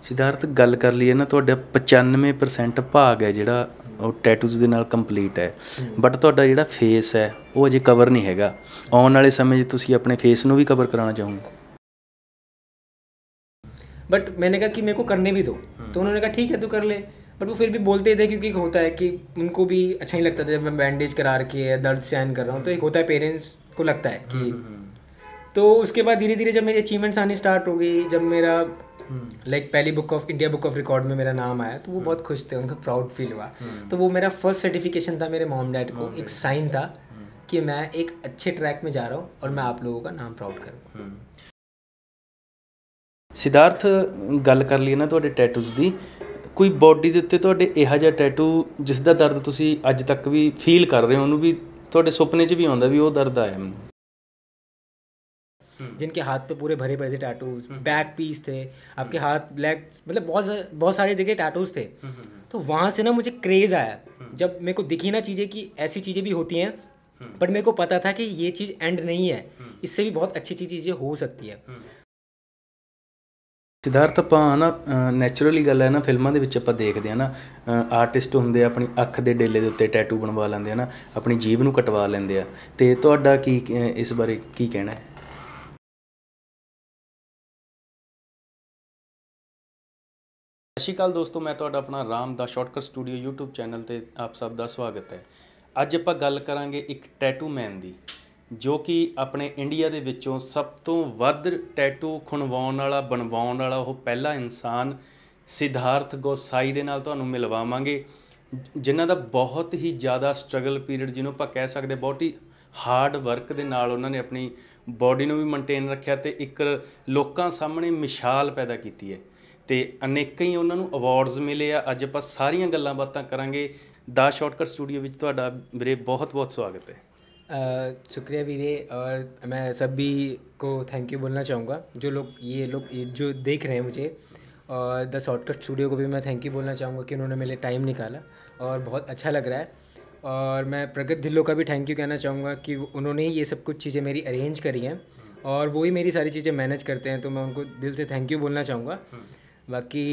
ਸਿਧਾਰਥ ਗੱਲ ਕਰ ਲਈਏ ਨਾ, ਤੁਹਾਡਾ 95% ਭਾਗ ਹੈ ਜਿਹੜਾ ਉਹ ਟੈਟੂਜ਼ ਦੇ ਨਾਲ ਕੰਪਲੀਟ ਹੈ, ਬਟ ਤੁਹਾਡਾ ਜਿਹੜਾ ਫੇਸ ਹੈ ਉਹ ਅਜੇ ਕਵਰ ਨਹੀਂ ਹੈਗਾ। ਆਉਣ ਵਾਲੇ ਸਮੇਂ 'ਚ ਤੁਸੀਂ ਆਪਣੇ ਫੇਸ ਨੂੰ ਵੀ ਕਵਰ ਕਰਾਉਣਾ ਚਾਹੋਗੇ? बट मैंने कहा कि मेरे को करने भी दो, तो उन्होंने कहा ठीक है तू कर ले। बट वो फिर भी बोलते थे, क्योंकि होता है कि उनको भी अच्छा नहीं लगता था जब मैं बैंडेज करा रखी है, दर्द सहन कर रहा हूँ, तो एक होता है पेरेंट्स को लगता है कि। तो उसके बाद धीरे धीरे जब मेरी अचीवमेंट्स आनी स्टार्ट हो गई, जब मेरा लाइक पहली इंडिया बुक ऑफ रिकॉर्ड में मेरा नाम आया, तो वो बहुत खुश थे, उनको प्राउड फील हुआ। तो वो मेरा फर्स्ट सर्टिफिकेशन था मेरे मॉम डैड को, एक साइन था कि मैं एक अच्छे ट्रैक में जा रहा हूँ और मैं आप लोगों का नाम प्राउड करूँगा। ਸਿਧਾਰਥ ਗੱਲ ਕਰ ਲਈਏ ਨਾ ਤੁਹਾਡੇ ਟੈਟੂਜ਼ ਦੀ, ਕੋਈ ਬੋਡੀ ਦੇ ਉੱਤੇ ਤੁਹਾਡੇ ਇਹੋ ਜਿਹਾ ਟੈਟੂ ਜਿਸ ਦਾ ਦਰਦ ਤੁਸੀਂ ਅੱਜ ਤੱਕ ਵੀ ਫੀਲ ਕਰ ਰਹੇ ਹੋ, ਉਹਨੂੰ ਵੀ ਤੁਹਾਡੇ ਸੁਪਨੇ 'ਚ ਵੀ ਆਉਂਦਾ ਵੀ ਉਹ ਦਰਦ ਆਇਆ ਮੈਨੂੰ? जिनके हाथ पे पूरे भरे पड़े थे टैटूज, बैक पीस थे, आपके हाथ ब्लैक, मतलब बहुत सारी जगह टैटूज थे। तो वहाँ से ना मुझे क्रेज़ आया, जब मेरे को दिखी ना चीज़ें कि ऐसी चीज़ें भी होती हैं, बट मेरे को पता था कि ये चीज़ एंड नहीं है, इससे भी बहुत अच्छी अच्छी चीज़ें हो सकती है। ਸਿਧਾਰਥ ਆਪਾਂ ਨਾ ਨੈਚੁਰਲੀ ਗੱਲ ਹੈ ਨਾ, ਫਿਲਮਾਂ ਦੇ ਵਿੱਚ ਆਪਾਂ ਦੇਖਦੇ ਹਾਂ ਨਾ, ਆਰਟਿਸਟ ਹੁੰਦੇ ਆ ਆਪਣੀ ਅੱਖ ਦੇ ਡੇਲੇ ਦੇ ਉੱਤੇ ਟੈਟੂ ਬਣਵਾ ਲੈਂਦੇ ਆ ਨਾ, ਆਪਣੀ ਜੀਭ ਨੂੰ ਕਟਵਾ ਲੈਂਦੇ ਆ। ਅਤੇ ਤੁਹਾਡਾ ਕੀ ਇਸ ਬਾਰੇ ਕੀ ਕਹਿਣਾ ਹੈ? ਸਤਿ ਸ਼੍ਰੀ ਅਕਾਲ ਦੋਸਤੋ, ਮੈਂ ਤੁਹਾਡਾ ਆਪਣਾ ਰਾਮ ਦਾ ਸ਼ਾਰਟਕਟ ਸਟੂਡੀਓ YouTube ਚੈਨਲ 'ਤੇ ਆਪ ਸਭ ਦਾ ਸਵਾਗਤ ਹੈ। ਅੱਜ ਆਪਾਂ ਗੱਲ ਕਰਾਂਗੇ ਇੱਕ ਟੈਟੂ ਮੈਨ ਦੀ, ਜੋ ਕਿ ਆਪਣੇ ਇੰਡੀਆ ਦੇ ਵਿੱਚੋਂ ਸਭ ਤੋਂ ਵੱਧ ਟੈਟੂ ਖੁਣਵਾਉਣ ਵਾਲਾ, ਬਣਵਾਉਣ ਵਾਲਾ ਉਹ ਪਹਿਲਾ ਇਨਸਾਨ ਸਿਧਾਰਥ ਗੋਸਾਈ ਦੇ ਨਾਲ ਤੁਹਾਨੂੰ ਮਿਲਵਾਵਾਂਗੇ, ਜਿਨ੍ਹਾਂ ਦਾ ਬਹੁਤ ਹੀ ਜ਼ਿਆਦਾ ਸਟਰਗਲ ਪੀਰੀਅਡ, ਜਿਹਨੂੰ ਆਪਾਂ ਕਹਿ ਸਕਦੇ ਬਹੁਤ ਹੀ ਹਾਰਡ ਵਰਕ ਦੇ ਨਾਲ ਉਹਨਾਂ ਨੇ ਆਪਣੀ ਬੋਡੀ ਨੂੰ ਵੀ ਮੇਨਟੇਨ ਰੱਖਿਆ ਅਤੇ ਇੱਕ ਲੋਕਾਂ ਸਾਹਮਣੇ ਮਿਸਾਲ ਪੈਦਾ ਕੀਤੀ ਹੈ, ਅਤੇ ਅਨੇਕਾਂ ਹੀ ਉਹਨਾਂ ਨੂੰ ਅਵਾਰਡਸ ਮਿਲੇ ਆ। ਅੱਜ ਆਪਾਂ ਸਾਰੀਆਂ ਗੱਲਾਂ ਬਾਤਾਂ ਕਰਾਂਗੇ। ਦਾ ਸ਼ਾਰਟਕਟ ਸਟੂਡੀਓ ਵਿੱਚ ਤੁਹਾਡਾ ਵੀਰੇ ਬਹੁਤ ਬਹੁਤ ਸਵਾਗਤ ਹੈ। शुक्रिया वीरे, और मैं सभी को थैंक यू बोलना चाहूँगा, जो लोग जो देख रहे हैं मुझे, और द शॉर्टकट स्टूडियो को भी मैं थैंक यू बोलना चाहूँगा कि उन्होंने मेरे टाइम निकाला और बहुत अच्छा लग रहा है। और मैं प्रगत ढिल्लों का भी थैंक यू कहना चाहूँगा कि उन्होंने ही ये सब कुछ चीज़ें मेरी अरेंज करी हैं और वही मेरी सारी चीज़ें मैनेज करते हैं, तो मैं उनको दिल से थैंक यू बोलना चाहूँगा। बाकी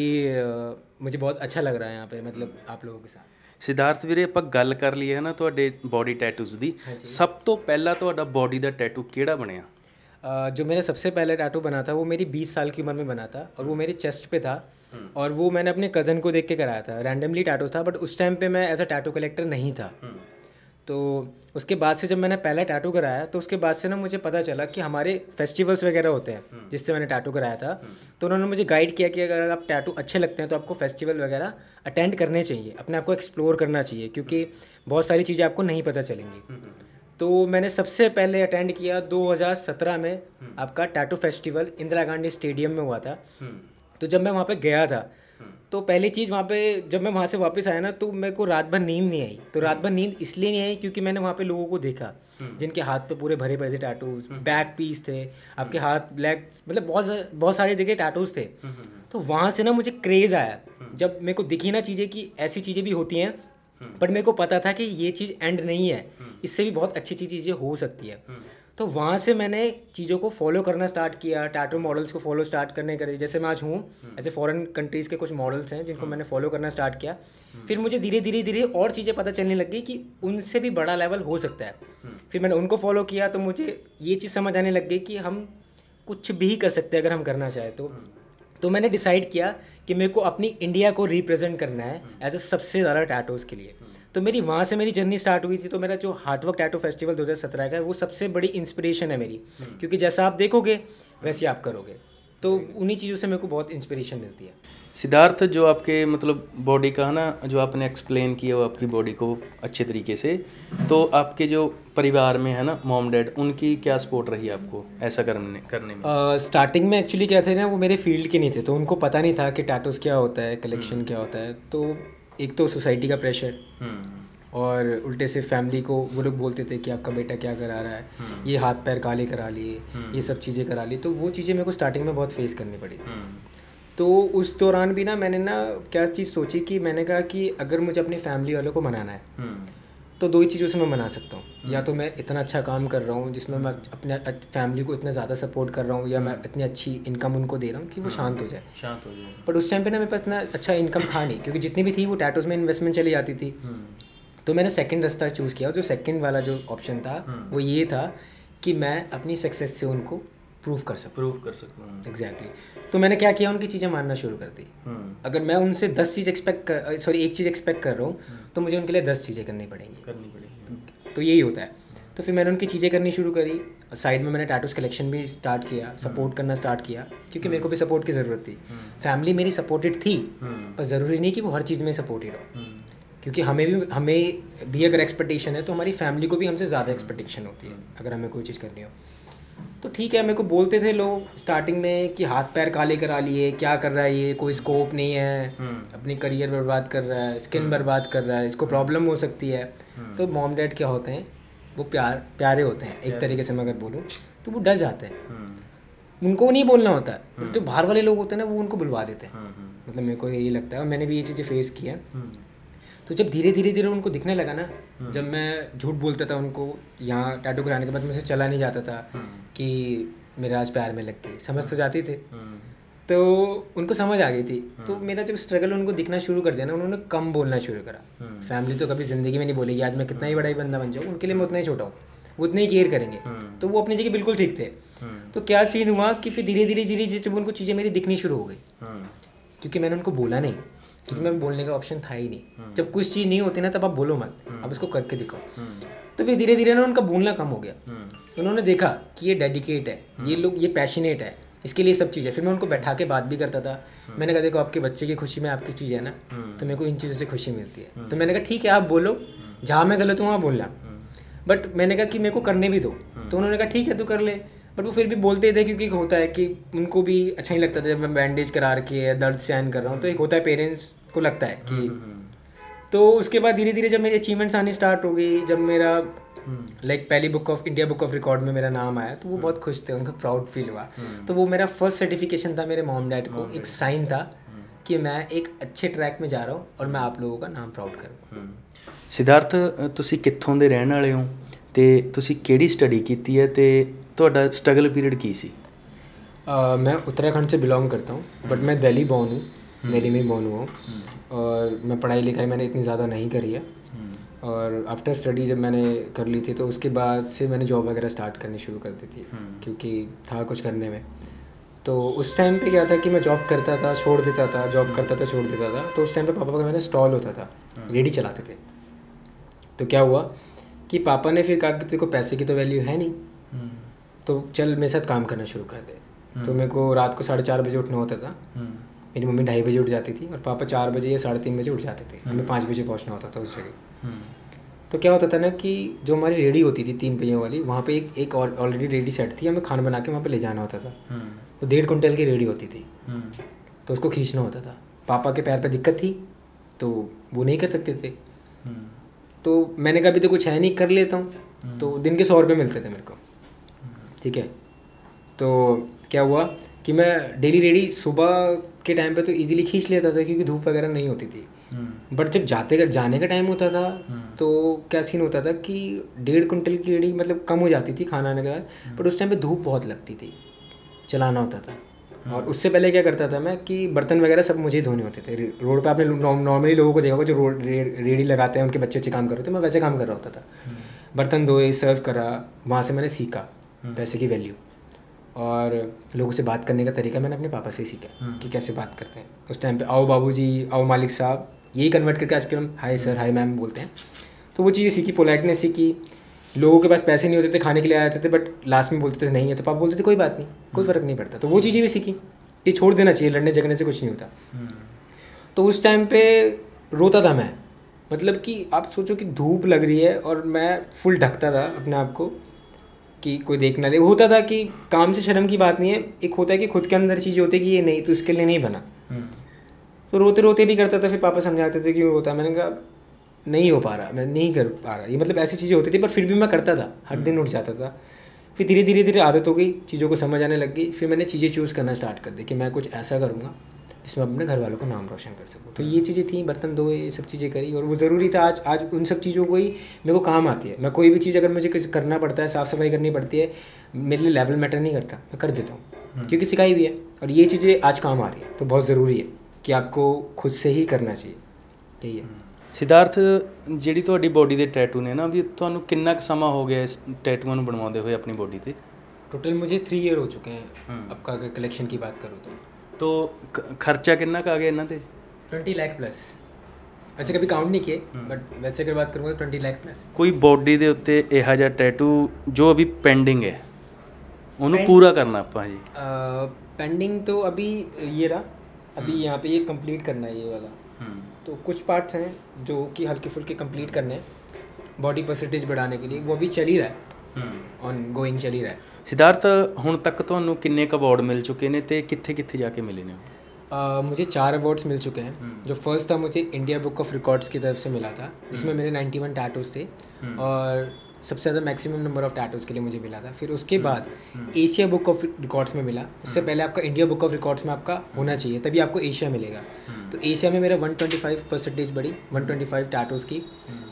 मुझे बहुत अच्छा लग रहा है यहाँ पे, मतलब आप लोगों के साथ। ਸਿਧਾਰਥ ਵੀਰੇ, ਆਪਾਂ ਗੱਲ ਕਰ ਲਈਏ ਹੈ ਨਾ ਤੁਹਾਡੇ ਬੋਡੀ ਟੈਟੂਜ਼ ਦੀ, ਸਭ ਤੋਂ ਪਹਿਲਾਂ ਤੁਹਾਡਾ ਬੋਡੀ ਦਾ ਟੈਟੂ ਕਿਹੜਾ ਬਣਿਆ? जो मेरा सबसे पहला टैटू बना था वो मेरी 20 साल की उम्र में बना था, और वो मेरे चेस्ट पे था, और वो मैंने अपने कज़न को देख के कराया था। रैंडमली टैटू था, बट उस टाइम पे मैं एज अ टैटू कलेक्टर नहीं था। तो उसके बाद से जब मैंने पहला टैटू कराया, तो उसके बाद से ना मुझे पता चला कि हमारे फेस्टिवल्स वगैरह होते हैं जिससे मैंने टैटू कराया था। तो उन्होंने मुझे गाइड किया कि अगर आप टैटू अच्छे लगते हैं तो आपको फेस्टिवल वगैरह अटेंड करने चाहिए, अपने आप को एक्सप्लोर करना चाहिए, क्योंकि बहुत सारी चीज़ें आपको नहीं पता चलेंगी। तो मैंने सबसे पहले अटेंड किया 2017 में, आपका tattoo festival Indira Gandhi stadium में हुआ था। तो जब मैं वहाँ पे गया था, तो पहली चीज़ वहाँ पे जब मैं वहाँ से वापस आया ना, तो मेरे को रात भर नींद नहीं आई। तो रात भर नींद इसलिए नहीं आई क्योंकि मैंने वहाँ पे लोगों को देखा जिनके हाथ पे पूरे भरे पड़े थे टैटूज, बैक पीस थे, आपके हाथ ब्लैक, मतलब बहुत सारी जगह टैटूज थे। तो वहाँ से ना मुझे क्रेज़ आया, जब मेरे को दिखी ना चीज़ें कि ऐसी चीज़ें भी होती हैं, बट मेरे को पता था कि ये चीज़ एंड नहीं है, इससे भी बहुत अच्छी अच्छी चीज़ें हो सकती है। तो वहाँ से मैंने चीज़ों को फॉलो करना स्टार्ट किया, टैटू मॉडल्स को फॉलो स्टार्ट करने करे, जैसे मैं आज हूँ, ऐसे फॉरेन कंट्रीज़ के कुछ मॉडल्स हैं जिनको मैंने फॉलो करना स्टार्ट किया। फिर मुझे धीरे धीरे धीरे और चीज़ें पता चलने लग गई कि उनसे भी बड़ा लेवल हो सकता है। फिर मैंने उनको फॉलो किया, तो मुझे ये चीज़ समझ आने लग गई कि हम कुछ भी कर सकते हैं अगर हम करना चाहें तो मैंने डिसाइड किया कि मेरे को अपनी इंडिया को रिप्रेजेंट करना है एज अ सबसे ज़्यादा टैटूज़ के लिए। तो मेरी वहाँ से मेरी जर्नी स्टार्ट हुई थी। तो मेरा जो हार्डवर्क टैटू फेस्टिवल 2017 का है, वो सबसे बड़ी इंस्पिरेशन है मेरी, क्योंकि जैसा आप देखोगे वैसे आप करोगे। तो उन्हीं चीज़ों से मेरे को बहुत इंस्पिरेशन मिलती है। सिद्धार्थ, जो आपके मतलब बॉडी का है ना, जो आपने एक्सप्लेन किया वो आपकी बॉडी को अच्छे तरीके से, तो आपके जो परिवार में है ना मॉम डैड, उनकी क्या सपोर्ट रही आपको ऐसा करने में? स्टार्टिंग में एक्चुअली क्या थे ना, वो मेरे फील्ड के नहीं थे, तो उनको पता नहीं था कि टैटूज़ क्या होता है, कलेक्शन क्या होता है। तो एक तो सोसाइटी का प्रेशर, और उल्टे से फैमिली को वो लोग बोलते थे कि आपका बेटा क्या करा रहा है, ये हाथ पैर काले करा लिए, ये सब चीज़ें करा ली। तो वो चीज़ें मेरे को स्टार्टिंग में बहुत फेस करनी पड़ी थी। तो उस दौरान भी ना मैंने ना क्या चीज़ सोची कि मैंने कहा कि अगर मुझे अपनी फैमिली वालों को मनाना है तो दो ही चीज़ों से मैं मना सकता हूँ, या तो मैं इतना अच्छा काम कर रहा हूँ जिसमें मैं अपने फैमिली को इतना ज़्यादा सपोर्ट कर रहा हूँ, या मैं इतनी अच्छी इनकम उनको दे रहा हूँ कि वो शांत हो जाए। बट उस टाइम पे ना मेरे पास इतना अच्छा इनकम था नहीं, क्योंकि जितनी भी थी वो टैटूज़ में इन्वेस्टमेंट चली जाती थी। तो मैंने सेकंड रास्ता चूज़ किया, जो सेकंड वाला जो ऑप्शन था वो ये था कि मैं अपनी सक्सेस से उनको प्रूव कर सकूँ। एग्जैक्टली। तो मैंने क्या किया, उनकी चीज़ें मानना शुरू कर दी। अगर मैं उनसे 10 चीज़ एक चीज़ एक्सपेक्ट कर रहा हूँ, तो मुझे उनके लिए 10 चीज़ें करनी पड़ेंगी। तो यही होता है। तो फिर मैंने उनकी चीज़ें करनी शुरू करी, साइड में मैंने टैटूज़ कलेक्शन भी स्टार्ट किया, सपोर्ट करना स्टार्ट किया, क्योंकि मेरे को भी सपोर्ट की ज़रूरत थी। फैमिली मेरी सपोर्टेड थी, पर ज़रूरी नहीं कि वो हर चीज़ में सपोर्टेड हो, क्योंकि हमें भी अगर एक्सपेक्टेशन है तो हमारी फैमिली को भी हमसे ज़्यादा एक्सपेक्टेशन होती है अगर हमें कोई चीज़ करनी हो। तो ठीक है, मेरे को बोलते थे लोग स्टार्टिंग में कि हाथ पैर काले करा लिए, क्या कर रहा है ये, कोई स्कोप नहीं है, अपनी करियर बर्बाद कर रहा है, स्किन बर्बाद कर रहा है, इसको प्रॉब्लम हो सकती है। तो मॉम डैड क्या होते हैं, वो प्यारे होते हैं एक तरीके से मैं अगर बोलूँ तो, वो डर जाते हैं, उनको नहीं बोलना होता है। बट जो बाहर वाले लोग होते हैं ना, वो उनको बुलवा देते हैं। मतलब मेरे को यही लगता है, और मैंने भी ये चीज़ें फेस की हैं। तो जब धीरे धीरे उनको दिखने लगा ना, जब मैं झूठ बोलता था उनको, यहाँ टैटू कराने के बाद मुझसे चला नहीं जाता था कि मेरे आज प्यार में लग गई, समझ तो जाती थे, तो उनको समझ आ गई थी। तो मेरा जब स्ट्रगल उनको दिखना शुरू कर दिया ना, उन्होंने कम बोलना शुरू करा। फैमिली तो कभी ज़िंदगी में नहीं बोलेगी आज मैं कितना ही बड़ा ही बंदा बन जाऊँ, उनके लिए मैं उतना ही छोटा हूँ, वो उतने ही केयर करेंगे। तो वो अपनी जगह बिल्कुल ठीक थे। तो क्या सीन हुआ कि फिर धीरे धीरे जब उनको चीज़ें मेरी दिखनी शुरू हो गई, क्योंकि मैंने उनको बोला नहीं, क्योंकि मैं बोलने का ऑप्शन था ही नहीं। जब कुछ चीज़ नहीं होती ना, तब आप बोलो मत, आप उसको करके दिखाओ। तो फिर धीरे धीरे ना उनका बोलना कम हो गया। उन्होंने देखा कि ये डेडिकेट है, ये पैशनेट है, इसके लिए सब चीज़ है। फिर मैं उनको बैठा के बात भी करता था। मैंने कहा देखो, आपके बच्चे की खुशी में आपकी चीज़ है ना, तो मेरे को इन चीज़ों से खुशी मिलती है। तो मैंने कहा ठीक है, आप बोलो, जहाँ मैं गलत हूँ वहाँ बोलना, बट मैंने कहा कि मेरे को करने भी दो। तो उन्होंने कहा ठीक है तू कर ले। बट वो फिर भी बोलते थे, क्योंकि होता है कि उनको भी अच्छा नहीं लगता था जब मैं बैंडेज करा रखी है, दर्द सहन कर रहा हूँ। तो एक होता है पेरेंट्स को लगता है कि, तो उसके बाद धीरे धीरे जब मेरी अचीवमेंट्स आनी स्टार्ट हो गई, जब मेरा पहली इंडिया बुक ऑफ रिकॉर्ड में मेरा नाम आया, तो वो बहुत खुश थे, उनको प्राउड फील हुआ। तो वो मेरा फर्स्ट सर्टिफिकेशन था मेरे मॉम डैड को, एक साइन था कि मैं एक अच्छे ट्रैक में जा रहा हूँ और मैं आप लोगों का नाम प्राउड करूँगा। सिद्धार्थ, ਤੁਸੀਂ ਕਿੱਥੋਂ ਦੇ ਰਹਿਣ ਵਾਲੇ ਹੋ ਤੇ ਤੁਸੀਂ ਕਿਹੜੀ ਸਟੱਡੀ ਕੀਤੀ ਹੈ ਤੇ ਤੁਹਾਡਾ स्ट्रगल पीरियड की सी? मैं उत्तराखंड से बिलोंग करता हूँ, बट मैं दिल्ली बॉर्न हूँ, दिल्ली में बॉर्न हुआ हूँ। और मैं पढ़ाई लिखाई मैंने इतनी ज़्यादा नहीं करी है। और आफ्टर स्टडी जब मैंने कर ली थी, तो उसके बाद से मैंने जॉब वगैरह स्टार्ट करनी शुरू कर दी थी, क्योंकि था कुछ करने में। तो उस टाइम पे क्या था कि मैं जॉब करता था, छोड़ देता था, जॉब करता था, छोड़ देता था। तो उस टाइम पे पापा का मैंने स्टॉल होता था, रेडी चलाते थे। तो क्या हुआ कि पापा ने फिर कहा कि तेरे को पैसे की तो वैल्यू है नहीं, तो चल मेरे साथ काम करना शुरू कर दे। तो मेरे को रात को 4:30 बजे उठना होता था। मेरी मम्मी 2:30 बजे उठ जाती थी और पापा 4 बजे या 3:30 बजे उठ जाते थे। हमें 5 बजे पहुंचना होता था उस जगह। तो क्या होता था ना कि जो हमारी रेडी होती थी 3 पहियों वाली, वहाँ पे एक ऑलरेडी रेडी सेट थी, हमें खाना बना के वहाँ पे ले जाना होता था। तो 1.5 कुंटल की रेडी होती थी, तो उसको खींचना होता था। पापा के पैर पे दिक्कत थी, तो वो नहीं कर सकते थे। तो मैंने कहा अभी तो कुछ है नहीं, कर लेता हूँ। तो दिन के 100 रुपये मिलते थे मेरे को, ठीक है। तो क्या हुआ कि मैं डेली रेडी सुबह के टाइम पे तो इजीली खींच लेता था, क्योंकि धूप वगैरह नहीं होती थी। बट जब जाने का टाइम होता था, तो क्या सीन होता था कि 1.5 कुंटल की रेडी मतलब कम हो जाती थी खाना आने के बाद। बट उस टाइम पे धूप बहुत लगती थी, चलाना होता था। और उससे पहले क्या करता था मैं कि बर्तन वगैरह सब मुझे ही धोने होते थे। रोड पे आपने नॉर्मली लोगों को देखा होगा जो रेडी लगाते हैं, उनके बच्चे अच्छे काम कर रहे थे, मैं वैसे काम कर रहा होता था। बर्तन धोए, सर्व करा, वहाँ से मैंने सीखा पैसे की वैल्यू, और लोगों से बात करने का तरीका मैंने अपने पापा से ही सीखा कि कैसे बात करते हैं। उस टाइम पे आओ बाबूजी, आओ मालिक साहब, यही कन्वर्ट करके आजकल हम हाय सर, हाय मैम बोलते हैं। तो वो चीज़ें सीखी, पोलाइटनेस सीखी। लोगों के पास पैसे नहीं होते थे, खाने के लिए आए थे, बट लास्ट में बोलते थे नहीं है, तो पापा बोलते थे कोई बात नहीं, कोई फ़र्क नहीं पड़ता। तो वो चीज़ें भी सीखी कि छोड़ देना चाहिए, लड़ने झगड़ने से कुछ नहीं होता। तो उस टाइम पे रोता था मैं, मतलब कि आप सोचो कि धूप लग रही है और मैं फुल ढकता था अपने आप को कि कोई देख ना ले। होता था कि काम से शर्म की बात नहीं है, एक होता है कि खुद के अंदर चीज़ें होती है कि ये नहीं, तो इसके लिए नहीं बना। तो रोते रोते भी करता था। फिर पापा समझाते थे क्यों रोता, मैंने कहा नहीं हो पा रहा, मैं नहीं कर पा रहा। ये मतलब ऐसी चीज़ें होती थी, पर फिर भी मैं करता था, हर दिन उठ जाता था। फिर धीरे धीरे आदत हो गई, चीज़ों को समझ आने लग गई। फिर मैंने चीज़ें चूज़ करना स्टार्ट कर दी कि मैं कुछ ऐसा करूँगा जिसमें अपने घर वालों का नाम रोशन कर सकूँ। तो ये चीज़ें थी, बर्तन धोए, ये सब चीज़ें करी, और वो ज़रूरी था। आज उन सब चीज़ों को ही मेरे को काम आती है। मैं कोई भी चीज़ अगर मुझे कुछ करना पड़ता है, साफ़ सफाई करनी पड़ती है, मेरे लिए लेवल मैटर नहीं करता, मैं कर देता हूँ, क्योंकि सिखाई भी है। और ये चीज़ें आज काम आ रही है, तो बहुत ज़रूरी है कि आपको खुद से ही करना चाहिए। यही है। सिद्धार्थ, ਜਿਹੜੀ ਤੁਹਾਡੀ ਬੋਡੀ ਦੇ ਟੈਟੂ ਨੇ ਨਾ, ਵੀ ਤੁਹਾਨੂੰ ਕਿੰਨਾ ਕੁ ਸਮਾਂ ਹੋ ਗਿਆ ਇਸ ਟੈਟੂਆਂ ਨੂੰ ਬਣਵਾਉਂਦੇ ਹੋਏ ਆਪਣੀ ਬੋਡੀ ਤੇ? टोटल मुझे 3 ईयर हो चुके हैं आपका, अगर कलेक्शन की बात करूँ तो ਖਰਚਾ ਕਿੰਨਾ ਕੁ ਆ ਗਿਆ ਇਹਨਾਂ ਤੇ? 20 लाख प्लस। वैसे कभी काउंट नहीं किए, बट वैसे अगर बात करूँगा तो 20 लाख प्लस। ਕੋਈ ਬੋਡੀ ਦੇ ਉੱਤੇ ਇਹੋ ਜਿਹਾ ਟੈਟੂ ਜੋ ਅਭੀ ਪੈਂਡਿੰਗ ਹੈ, ਉਹਨੂੰ ਪੂਰਾ ਕਰਨਾ ਆਪਾਂ ਜੀ? पेंडिंग तो अभी ये रहा, अभी यहाँ पे ये कंप्लीट करना है ये वाला। तो कुछ पार्ट्स हैं जो कि हल्के फुल्के कंप्लीट करने हैं बॉडी परसेंटेज बढ़ाने के लिए, वो अभी चल ही रहा है, ऑन गोइंग चल ही रहा है। सिद्धार्थ, ਹੁਣ तक ਤੁਹਾਨੂੰ ਕਿੰਨੇ ਕ ਅਵਾਰਡ ਮਿਲ ਚੁੱਕੇ ਨੇ ਤੇ ਕਿੱਥੇ ਕਿੱਥੇ ਜਾ ਕੇ ਮਿਲੇ ਨੇ? मुझे 4 अवार्ड्स मिल चुके हैं। जो फर्स्ट था मुझे इंडिया बुक ऑफ रिकॉर्ड्स की तरफ से मिला था, जिसमें मेरे 91 टैटूज़ थे, और सबसे ज़्यादा मैक्सिमम नंबर ऑफ़ टैटूज़ के लिए मुझे मिला था। फिर उसके बाद एशिया बुक ऑफ रिकॉर्ड्स में मिला। उससे पहले आपका इंडिया बुक ऑफ रिकॉर्ड्स में आपका होना चाहिए, तभी आपको एशिया मिलेगा। तो एशिया में मेरा 125% बढ़ी, 125 टैटूज़ की।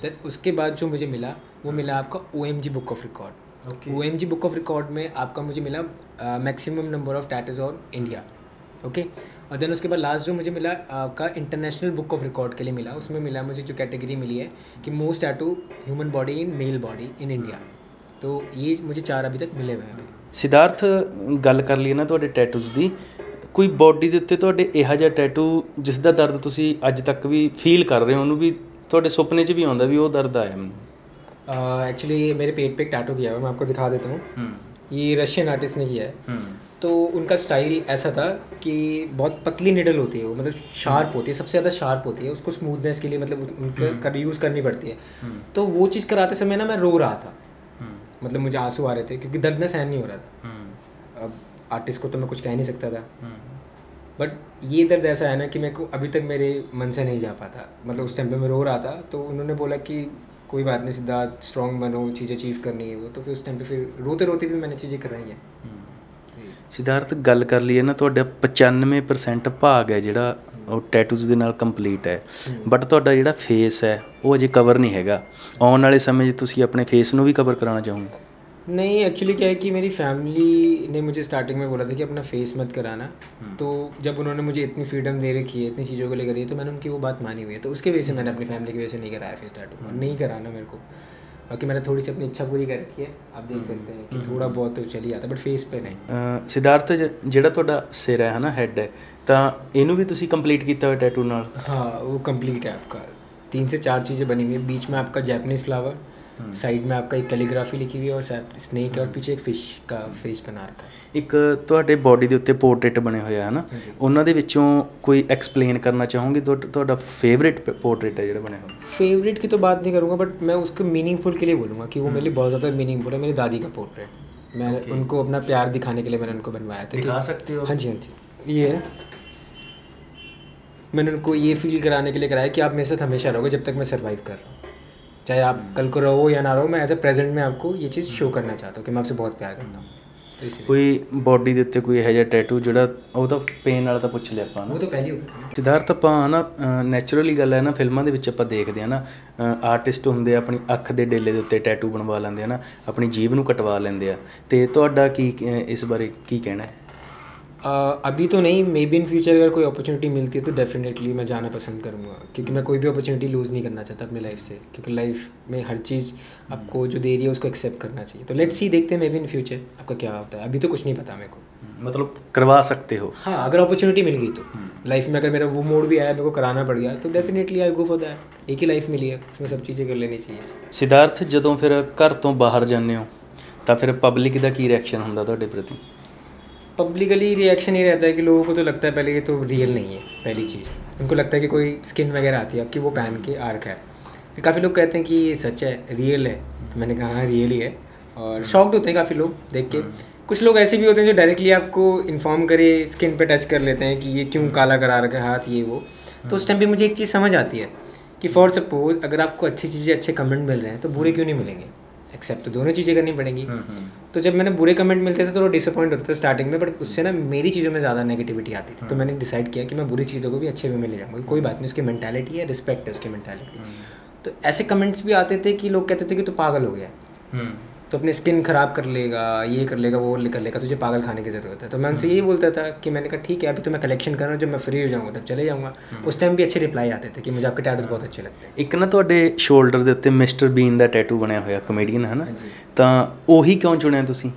देन उसके बाद जो मुझे मिला वो मिला आपका OMG book of record. OMG book of record में आपका मुझे मिला maximum number of tattoos on India. Okay, और देन उसके बाद लास्ट जो मुझे मिला आपका इंटरनेशनल बुक ऑफ रिकॉर्ड के लिए मिला। उसमें मिला मुझे जो कैटेगरी मिली है कि most tattoo human body in male body in India. तो ये मुझे 4 अभी तक मिले हुए हैं। ਸਿद्धार्थ, ਗੱਲ ਕਰ ਲਈਏ ਨਾ ਤੁਹਾਡੇ ਟੈਟੂਜ਼ ਦੀ, ਕੋਈ ਬੋਡੀ ਦੇ ਉੱਤੇ ਤੁਹਾਡੇ ਇਹੋ ਜਿਹਾ ਟੈਟੂ ਜਿਸ ਦਾ ਦਰਦ ਤੁਸੀਂ ਅੱਜ ਤੱਕ ਵੀ ਫੀਲ ਕਰ ਰਹੇ ਹੋ, ਉਹਨੂੰ ਵੀ ਤੁਹਾਡੇ ਸੁਪਨੇ 'ਚ ਵੀ ਆਉਂਦਾ ਵੀ ਉਹ ਦਰਦ आया ਮੈਨੂੰ? एक्चुअली मेरे पेट पे एक टैटू किया हुआ, मैं आपको दिखा देता हूँ। ये रशियन आर्टिस्ट ने किया है। तो उनका स्टाइल ऐसा था कि बहुत पतली निडल होती है वो, मतलब शार्प होती है, सबसे ज़्यादा शार्प होती है। उसको स्मूथनेस के लिए मतलब उनका यूज़ करनी पड़ती है। तो वो चीज़ कराते समय ना मैं रो रहा था, मतलब मुझे आंसू आ रहे थे, क्योंकि दर्द ना सहन नहीं हो रहा था। अब आर्टिस्ट को तो मैं कुछ कह नहीं सकता था, बट ये दर्द ऐसा है ना कि मेरे को अभी तक मेरे मन से नहीं जा पाता। मतलब उस टाइम पे मैं रो रहा था, तो उन्होंने बोला कि कोई बात नहीं सिद्धार्थ, स्ट्रॉन्ग बनो, चीज़ें अचीव करनी है वो। तो फिर उस टाइम पे फिर रोते रोते भी मैंने चीज़ें कराई है। ਸਿद्धार्थ, ਗੱਲ ਕਰ ਲਈਏ ਨਾ, ਤੁਹਾਡਾ 95% ਭਾਗ ਹੈ ਜਿਹੜਾ ਉਹ ਟੈਟੂਜ਼ ਦੇ ਨਾਲ ਕੰਪਲੀਟ ਹੈ, ਬਟ ਤੁਹਾਡਾ ਜਿਹੜਾ ਫੇਸ ਹੈ ਉਹ ਅਜੇ ਕਵਰ ਨਹੀਂ ਹੈਗਾ। ਆਉਣ ਵਾਲੇ ਸਮੇਂ 'ਚ ਤੁਸੀਂ ਆਪਣੇ ਫੇਸ ਨੂੰ ਵੀ ਕਵਰ ਕਰਾਉਣਾ ਚਾਹੋਗੇ? नहीं, एक्चुअली क्या है कि मेरी फैमिली ने मुझे स्टार्टिंग में बोला था कि अपना फेस मत कराना। तो जब उन्होंने मुझे इतनी फ्रीडम दे रखी है, इतनी चीज़ों को लेकर, तो मैंने उनकी वो बात मानी हुई है। तो उसके वजह से मैंने अपनी फैमिली की वजह से नहीं कराया फेस टैटू, और नहीं कराना मेरे को। बाकी मैंने थोड़ी सी अपनी इच्छा पूरी कर रखी है, आप देख सकते हैं कि थोड़ा बहुत तो चल ही आता, बट फेस पे नहीं। सिद्धार्थ, ਜਿਹੜਾ ਤੁਹਾਡਾ ਸਿਰ ਹੈ ਨਾ, ਹੈਡ ਹੈ, ਤਾਂ ਇਹਨੂੰ ਵੀ ਤੁਸੀਂ ਕੰਪਲੀਟ ਕੀਤਾ ਹੋਇਆ ਟੈਟੂ ਨਾਲ? हाँ, वो कंप्लीट है आपका। 3 से 4 चीज़ें बनी हुई है। बीच में आपका जैपनीज़ फ्लावर, साइड में आपका एक कैलीग्राफी लिखी हुई है, और स्नेक है, और पीछे एक फिश का फेस बना रखा है। ਇੱਕ ਤੁਹਾਡੇ ਬੋਡੀ ਦੇ ਉੱਤੇ ਪੋਰਟਰੇਟ ਬਣੇ ਹੋਏ ਆ, ਹੈ ਨਾ, ਉਹਨਾਂ ਦੇ ਵਿੱਚੋਂ ਕੋਈ ਐਕਸਪਲੇਨ ਕਰਨਾ ਚਾਹੋਗੇ? ਤੁਹਾਡਾ ਫੇਵਰੇਟ ਪੋਰਟਰੇਟ ਹੈ ਜਿਹੜਾ ਬਣਿਆ ਹੋਇਆ? फेवरेट की तो बात नहीं करूँगा, बट मैं उसको मीनिंगफुल के लिए बोलूँगा कि वो मेरे लिए बहुत ज़्यादा मीनिंगफुल है। मेरी दादी का पोर्ट्रेट, मैं उनको अपना प्यार दिखाने के लिए मैंने उनको बनवाया था। दिखा सकते हो? हाँ जी, हाँ जी, ये है। मैंने उनको ये फील कराने के लिए कराया कि आप मेरे साथ हमेशा रहोगे जब तक मैं सर्वाइव कर रहा हूँ, चाहे आप कल को रहो या ना रहो। मैं एज ए प्रेजेंट में आपको ये चीज़ शो करना चाहता हूँ कि मैं आपसे बहुत प्यार करता हूँ। तो इसलिए ਕੋਈ ਬੋਡੀ ਦੇ ਉੱਤੇ ਕੋਈ ਇਹੋ ਜਿਹਾ ਟੈਟੂ ਜਿਹੜਾ ਉਹ ਤਾਂ ਪੇਨ ਵਾਲਾ ਤਾਂ ਪੁੱਛ ਲਿਆ ਆਪਾਂ ਨਾ। वो तो पहले हो गया था। ਸਿद्धार्थ, ਆਪਾਂ ਹੈ ਨਾ, ਨੈਚੁਰਲੀ ਗੱਲ ਹੈ ਨਾ, ਫਿਲਮਾਂ ਦੇ ਵਿੱਚ ਆਪਾਂ ਦੇਖਦੇ ਹਾਂ ਨਾ, ਆਰਟਿਸਟ ਹੁੰਦੇ ਆ ਆਪਣੀ ਅੱਖ ਦੇ ਡੇਲੇ ਦੇ ਉੱਤੇ ਟੈਟੂ ਬਣਵਾ ਲੈਂਦੇ ਆ ਨਾ, ਆਪਣੀ ਜੀਭ ਨੂੰ ਕਟਵਾ ਲੈਂਦੇ ਆ। ਤੇ ਤੁਹਾਡਾ ਕੀ ਇਸ ਬਾਰੇ ਕੀ ਕਹਿਣਾ ਹੈ? अभी तो नहीं, मे बी इन फ्यूचर अगर कोई अपॉर्चुनिटी मिलती है तो डेफिनेटली मैं जाना पसंद करूँगा, क्योंकि मैं कोई भी अपॉर्चुनिटी लूज़ नहीं करना चाहता अपनी लाइफ से। क्योंकि लाइफ में हर चीज़ आपको जो दे रही है उसको एक्सेप्ट करना चाहिए। तो लेट्स सी, देखते हैं मे बी इन फ्यूचर आपका क्या होता है। अभी तो कुछ नहीं पता मेरे को। मतलब करवा सकते हो? हाँ, अगर अपॉर्चुनिटी मिल गई तो लाइफ में, अगर मेरा वो मोड भी आया, मेरे को कराना पड़ गया, तो definitely I go for that. एक ही लाइफ मिली है, उसमें सब चीज़ें कर लेनी चाहिए। ਸਿद्धार्थ, ਜਦੋਂ ਫਿਰ ਘਰ ਤੋਂ ਬਾਹਰ ਜਾਂਦੇ ਹੋ ਤਾਂ ਫਿਰ ਪਬਲਿਕ ਦਾ ਕੀ ਰਿਐਕਸ਼ਨ ਹੁੰਦਾ ਤੁਹਾਡੇ ਪ੍ਰਤੀ? पब्लिकली रिएक्शन ये रहता है कि लोगों को तो लगता है पहले ये तो रियल नहीं है, पहली चीज़। उनको लगता है कि कोई स्किन वगैरह आती है आपकी, वो पहन के आ रखा है। फिर काफ़ी लोग कहते हैं कि ये सच है, रियल है। तो मैंने कहा हाँ, रियल ही है। और शॉक्ड होते हैं काफ़ी लोग देख के। कुछ लोग ऐसे भी होते हैं जो डायरेक्टली आपको इन्फॉर्म करे, स्किन पे टच कर लेते हैं कि ये क्यों काला करा रखा है हाथ, ये वो। तो उस टाइम पे मुझे एक चीज़ समझ आती है कि फॉर सपोज अगर आपको अच्छी चीज़ें, अच्छे कमेंट मिल रहे हैं, तो बुरे क्यों नहीं मिलेंगे? एक्सेप्ट तो दोनों चीज़ें करनी पड़ेंगी। तो जब मैंने बुरे कमेंट मिलते थे तो डिसअपॉइंट होता था स्टार्टिंग में, बट उससे ना मेरी चीज़ों में ज़्यादा नेगेटिविटी आती थी। तो मैंने डिसाइड किया कि मैं बुरी चीज़ों को भी अच्छे वे में ले जाऊँगा, कोई बात नहीं, उसकी मेंटालिटी है, रिस्पेक्ट है उसकी मेंटालिटी। तो ऐसे कमेंट्स भी आते थे कि लोग कहते थे कि तू पागल हो गया, तो अपनी स्किन ख़राब कर लेगा, ये कर लेगा, वो कर लेगा, तुझे पागल खाने की ज़रूरत है। तो मैं उनसे यही बोलता था कि मैंने कहा ठीक है, अभी तो मैं कलेक्शन कर रहा हूँ, जब मैं फ्री हो जाऊँगा तब चले जाऊँगा। उस टाइम भी अच्छे रिप्लाई आते थे कि मुझे आपके टैटूज बहुत अच्छे लगते हैं। ਇੱਕ ਨਾ ਤੁਹਾਡੇ ਸ਼ੋਲਡਰ ਦੇ ਉੱਤੇ ਮਿਸਟਰ ਬੀਨ ਦਾ ਟੈਟੂ ਬਣਿਆ ਹੋਇਆ ਕਮੇਡੀਅਨ ਹੈ ਨਾ, ਤਾਂ ਉਹੀ ਕਿਉਂ ਚੁਣਿਆ ਤੁਸੀਂ?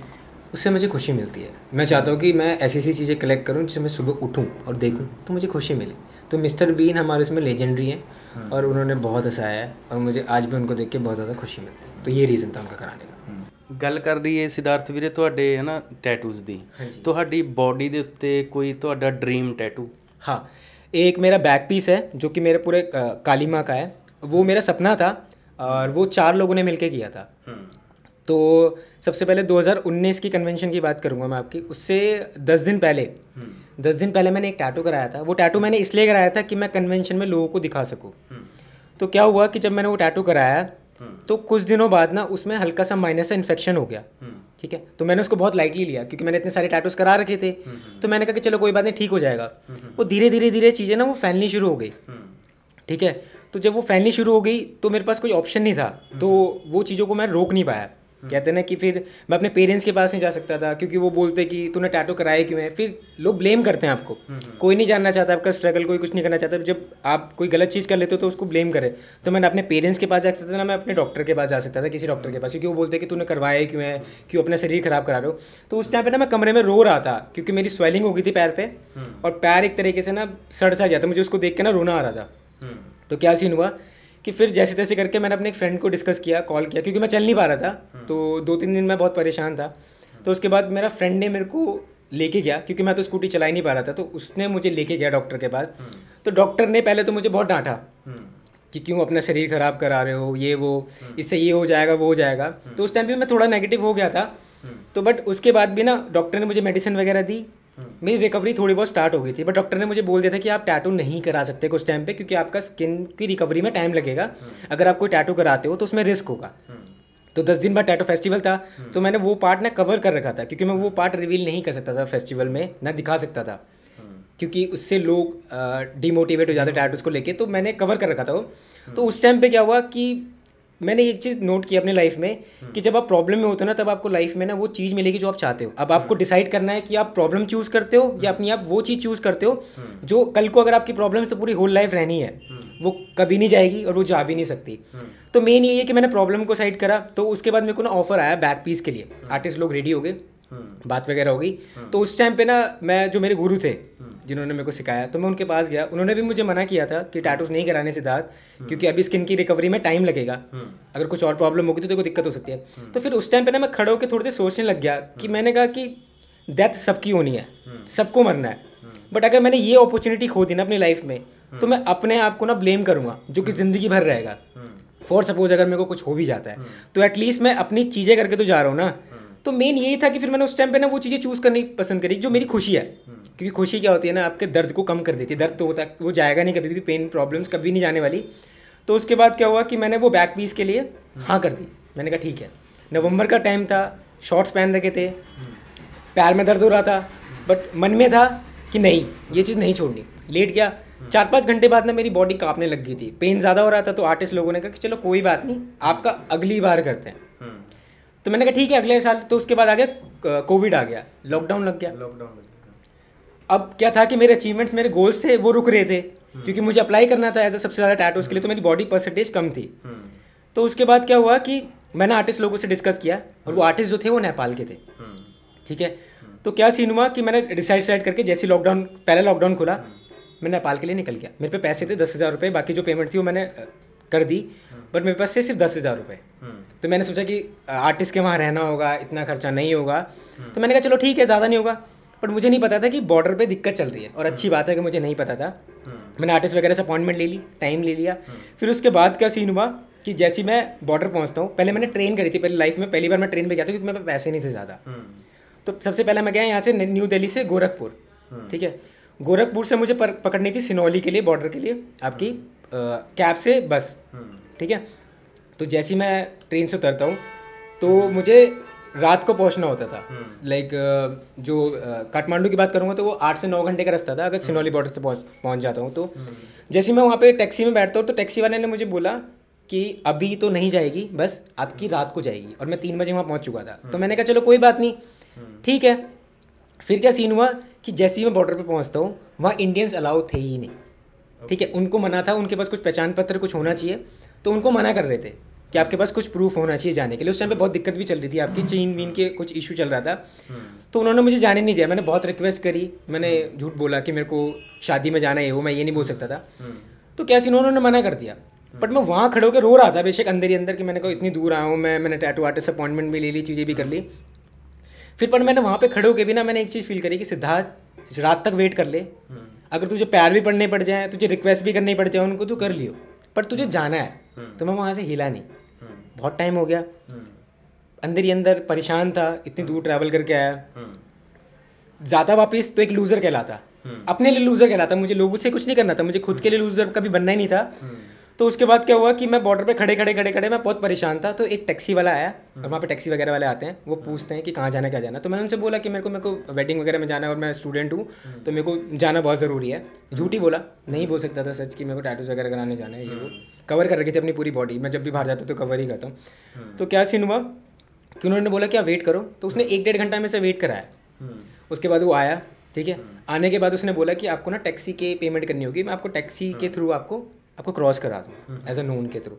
उससे मुझे खुशी मिलती है। मैं चाहता हूँ कि मैं ऐसी ऐसी चीज़ें कलेक्ट करूँ जिससे मैं सुबह उठूँ और देखूँ तो मुझे खुशी मिले। तो मिस्टर बीन हमारे उसमें लेजेंडरी हैं और उन्होंने बहुत हंसाया है और मुझे आज भी उनको देख के बहुत ज़्यादा खुशी मिलती है। तो ये रीज़न था उनका कराने का। ਗੱਲ ਕਰ ਰਹੀਏ ਸਿਧਾਰਥ ਵੀਰੇ ਤੁਹਾਡੇ ਹੈ ਨਾ ਟੈਟੂਜ਼ ਦੀ, ਤੁਹਾਡੀ ਬੋਡੀ ਦੇ ਉੱਤੇ ਕੋਈ ਤੁਹਾਡਾ ਡ੍ਰੀਮ ਟੈਟੂ? हाँ, एक मेरा बैक पीस है जो कि मेरे पूरे काली माँ का है। वो मेरा सपना था और वो 4 लोगों ने मिलके किया था। तो सबसे पहले 2019 की कन्वेंशन की बात करूँगा मैं आपकी। उससे 10 दिन पहले मैंने एक टैटू कराया था। वो टैटू मैंने इसलिए कराया था कि मैं कन्वेंशन में लोगों को दिखा सकूँ। तो क्या हुआ कि जब मैंने वो टैटू कराया तो कुछ दिनों बाद ना उसमें हल्का सा माइनर सा इन्फेक्शन हो गया। ठीक है, तो मैंने उसको बहुत लाइटली लिया क्योंकि मैंने इतने सारे टैटूज करा रखे थे। तो मैंने कहा कि चलो कोई बात नहीं, ठीक हो जाएगा। वो धीरे धीरे चीज़ें ना वो फैलनी शुरू हो गई। ठीक है, तो जब वो फैलनी शुरू हो गई तो मेरे पास कोई ऑप्शन नहीं था, तो वो चीज़ों को मैं रोक नहीं पाया। कहते ना कि फिर मैं अपने पेरेंट्स के पास नहीं जा सकता था क्योंकि वो बोलते कि तूने टैटू कराए क्यों है। फिर लोग ब्लेम करते हैं आपको, कोई नहीं जानना चाहता आपका स्ट्रगल, कोई कुछ नहीं करना चाहता। जब आप कोई गलत चीज़ कर लेते हो तो उसको ब्लेम करे। तो मैंने अपने पेरेंट्स के पास जा सकता था ना मैं अपने डॉक्टर के पास जा सकता था, किसी डॉक्टर के पास, क्योंकि वो बोलते कि तूने करवाए क्यों है, क्यों अपना शरीर खराब करा रहे हो। तो उस टाइम पे ना मैं कमरे में रो रहा था क्योंकि मेरी स्वेलिंग हो गई थी पैर पे और पैर एक तरीके से ना सड़ सा गया था। मुझे उसको देख के ना रोना आ रहा था। तो क्या सीन हुआ कि फिर जैसे तैसे करके मैंने अपने एक फ्रेंड को डिस्कस किया, कॉल किया, क्योंकि मैं चल नहीं पा रहा था। तो 2-3 दिन मैं बहुत परेशान था। तो उसके बाद मेरा फ्रेंड ने मेरे को लेके गया क्योंकि मैं तो स्कूटी चला ही नहीं पा रहा था। तो उसने मुझे लेके गया डॉक्टर के पास। तो डॉक्टर ने पहले तो मुझे बहुत डांटा कि क्यों अपना शरीर ख़राब करा रहे हो, ये वो, इससे ये हो जाएगा वो हो जाएगा। तो उस टाइम भी मैं थोड़ा नेगेटिव हो गया था। तो बट उसके बाद भी ना डॉक्टर ने मुझे मेडिसिन वगैरह दी, मेरी रिकवरी थोड़ी बहुत स्टार्ट हो गई थी। बट डॉक्टर ने मुझे बोल दिया था कि आप टैटू नहीं करा सकते कुछ टाइम पे क्योंकि आपका स्किन की रिकवरी में टाइम लगेगा। अगर आप कोई टैटू कराते हो तो उसमें रिस्क होगा। तो 10 दिन बाद टैटू फेस्टिवल था तो मैंने वो पार्ट ना कवर कर रखा था क्योंकि मैं वो पार्ट रिवील नहीं कर सकता था फेस्टिवल में, ना दिखा सकता था क्योंकि उससे लोग डिमोटिवेट हो जाते टैटूज को लेके। तो मैंने कवर कर रखा था वो। तो उस टाइम पे क्या हुआ कि मैंने एक चीज़ नोट की अपने लाइफ में कि जब आप प्रॉब्लम में होते हो ना तब आपको लाइफ में ना वो चीज़ मिलेगी जो आप चाहते हो। अब आपको डिसाइड करना है कि आप प्रॉब्लम चूज़ करते हो या अपनी आप वो चीज़ चूज़ करते हो जो कल को अगर आपकी प्रॉब्लम्स तो पूरी होल लाइफ रहनी है, वो कभी नहीं जाएगी और वो जा भी नहीं सकती। तो मेन ये है कि मैंने प्रॉब्लम को साइड करा। तो उसके बाद मेरे को ना ऑफर आया बैक पीस के लिए। आर्टिस्ट लोग रेडी हो गए, बात वगैरह हो गई। तो उस टाइम पे ना मैं जो मेरे गुरु थे जिन्होंने मेरे को सिखाया तो मैं उनके पास गया। उन्होंने भी मुझे मना किया था कि टैटूज नहीं कराने सिद्धार्थ, क्योंकि अभी स्किन की रिकवरी में टाइम लगेगा, अगर कुछ और प्रॉब्लम होगी तो तेरे को दिक्कत हो सकती है। तो फिर उस टाइम पे ना मैं खड़े होकर थोड़ी देर सोचने लग गया कि मैंने कहा कि डेथ सबकी होनी है, सबको मरना है। बट अगर मैंने ये अपॉर्चुनिटी खो दी ना अपनी लाइफ में तो मैं अपने आप को ना ब्लेम करूँगा जो कि ज़िंदगी भर रहेगा। फॉर सपोज अगर मेरे को कुछ हो भी जाता है तो एटलीस्ट मैं अपनी चीज़ें करके तो जा रहा हूँ ना। तो मेन यही था कि फिर मैंने उस टाइम पे ना वो चीज़ें चूज़ करनी पसंद करी जो मेरी खुशी है, क्योंकि खुशी क्या होती है ना आपके दर्द को कम कर देती है। दर्द तो होता है, वो जाएगा नहीं कभी भी, पेन प्रॉब्लम्स कभी नहीं जाने वाली। तो उसके बाद क्या हुआ कि मैंने वो बैक पीस के लिए हाँ कर दी। मैंने कहा ठीक है, नवंबर का टाइम था, शॉर्ट्स पहन रखे थे, पैर में दर्द हो रहा था, बट मन में था कि नहीं ये चीज़ नहीं छोड़नी। लेट गया, 4-5 घंटे बाद ना मेरी बॉडी कांपने लग गई थी, पेन ज़्यादा हो रहा था। तो आर्टिस्ट लोगों ने कहा कि चलो कोई बात नहीं, आपका अगली बार करते हैं। तो मैंने कहा ठीक है अगले साल। तो उसके बाद आ गया कोविड, आ गया लॉकडाउन लग गया। अब क्या था कि मेरे अचीवमेंट्स, मेरे गोल्स थे वो रुक रहे थे क्योंकि मुझे अप्लाई करना था एज अ सबसे ज़्यादा टैटूज के लिए। तो मेरी बॉडी परसेंटेज कम थी। तो उसके बाद क्या हुआ कि मैंने आर्टिस्ट लोगों से डिस्कस किया और वो आर्टिस्ट जो थे वो नेपाल के थे। ठीक है, तो क्या सीन हुआ कि मैंने डिसाइड करके जैसे लॉकडाउन, पहला लॉकडाउन खुला, मैं नेपाल के लिए निकल गया। मेरे पे पैसे थे 10,000 रुपये, बाकी जो पेमेंट थी वो मैंने कर दी, बट मेरे पास से सिर्फ 10,000 रुपये। तो मैंने सोचा कि आर्टिस्ट के वहाँ रहना होगा, इतना खर्चा नहीं होगा। तो मैंने कहा चलो ठीक है, ज़्यादा नहीं होगा। बट मुझे नहीं पता था कि बॉर्डर पे दिक्कत चल रही है, और अच्छी बात है कि मुझे नहीं पता था। मैंने आर्टिस्ट वगैरह से अपॉइंटमेंट ले ली, टाइम ले लिया। फिर उसके बाद क्या सीन हुआ कि जैसे मैं बॉर्डर पहुँचता हूँ, पहले मैंने ट्रेन करी थी, पहले लाइफ में पहली बार मैं ट्रेन पर गया था क्योंकि मेरे पास पैसे नहीं थे ज़्यादा। तो सबसे पहले मैं गया यहाँ से न्यू दिल्ली से गोरखपुर। ठीक है, गोरखपुर से मुझे पकड़नी थी सिनौली के लिए, बॉर्डर के लिए, आपकी कैब से बस। ठीक है, तो जैसे ही मैं ट्रेन से उतरता हूँ तो मुझे रात को पहुंचना होता था। लाइक जो काठमांडू की बात करूँगा तो वो 8 से 9 घंटे का रास्ता था अगर सिनौली बॉर्डर से पहुंच जाता हूँ तो। जैसे मैं वहाँ पे टैक्सी में बैठता हूँ तो टैक्सी वाले ने मुझे बोला कि अभी तो नहीं जाएगी, बस आपकी रात को जाएगी, और मैं 3 बजे वहाँ पहुँच चुका था। तो मैंने कहा चलो कोई बात नहीं, ठीक है। फिर क्या सीन हुआ कि जैसे ही मैं बॉर्डर पे पहुँचता हूँ वहाँ इंडियंस अलाउ थे ही नहीं, ठीक है। उनको मना था, उनके पास कुछ पहचान पत्र कुछ होना चाहिए, तो उनको मना कर रहे थे कि आपके पास कुछ प्रूफ होना चाहिए जाने के लिए। उस टाइम पे बहुत दिक्कत भी चल रही थी, आपकी चीन वीन के कुछ इशू चल रहा था, तो उन्होंने मुझे जाने नहीं दिया। मैंने बहुत रिक्वेस्ट करी, मैंने झूठ बोला कि मेरे को शादी में जाना है, वो मैं ये नहीं बोल सकता था। तो क्या सीन, उन्होंने मना कर दिया। बट मैं वहाँ खड़े होकर रो रहा था बेशक अंदर ही अंदर कि मैंने कहा इतनी दूर आया हूँ मैंने टैटू आर्टिस्ट अपॉइंटमेंट भी ले ली, चीज़ें भी कर ली। फिर पर मैंने वहाँ पे खड़े होकर भी ना मैंने एक चीज़ फील करी कि सिद्धार्थ रात तक वेट कर ले, अगर तुझे प्यार भी पढ़ने पड़ जाए, तुझे रिक्वेस्ट भी करनी पड़ जाए उनको, तो कर लियो, पर तुझे जाना है। तो मैं वहाँ से हिला नहीं, बहुत टाइम हो गया, अंदर ही अंदर परेशान था, इतनी दूर ट्रैवल करके आया, ज़्यादा वापस तो एक लूज़र कहलाता, अपने लिए लूज़र कहलाता। मुझे लोगों से कुछ नहीं करना था, मुझे खुद के लिए लूज़र कभी बनना ही नहीं था। तो उसके बाद क्या हुआ कि मैं बॉर्डर पे खड़े मैं बहुत परेशान था। तो एक टैक्सी वाला आया, और वहाँ पे टैक्सी वगैरह वाले आते हैं, वो पूछते हैं कि कहाँ जाना क्या जाना। तो मैंने उनसे बोला कि मेरे को वेडिंग वगैरह में जाना है और मैं स्टूडेंट हूँ, तो मेरे को जाना बहुत ज़रूरी है। झूठ ही बोला, नहीं बोल सकता था सच कि मेरे को टैटूज वगैरह कराने जाना है। ये वो कवर कर रखी थी अपनी पूरी बॉडी, मैं जब भी बाहर जाता तो कवर ही करता हूँ। तो क्या सीन हुआ कि उन्होंने बोला कि आप वेट करो, तो उसने 1-1.5 घंटा में से वेट कराया। उसके बाद वो आया, ठीक है। आने के बाद उसने बोला कि आपको ना टैक्सी के पेमेंट करनी होगी, मैं आपको टैक्सी के थ्रू आपको क्रॉस करा दूँ एज अ नोन के थ्रू।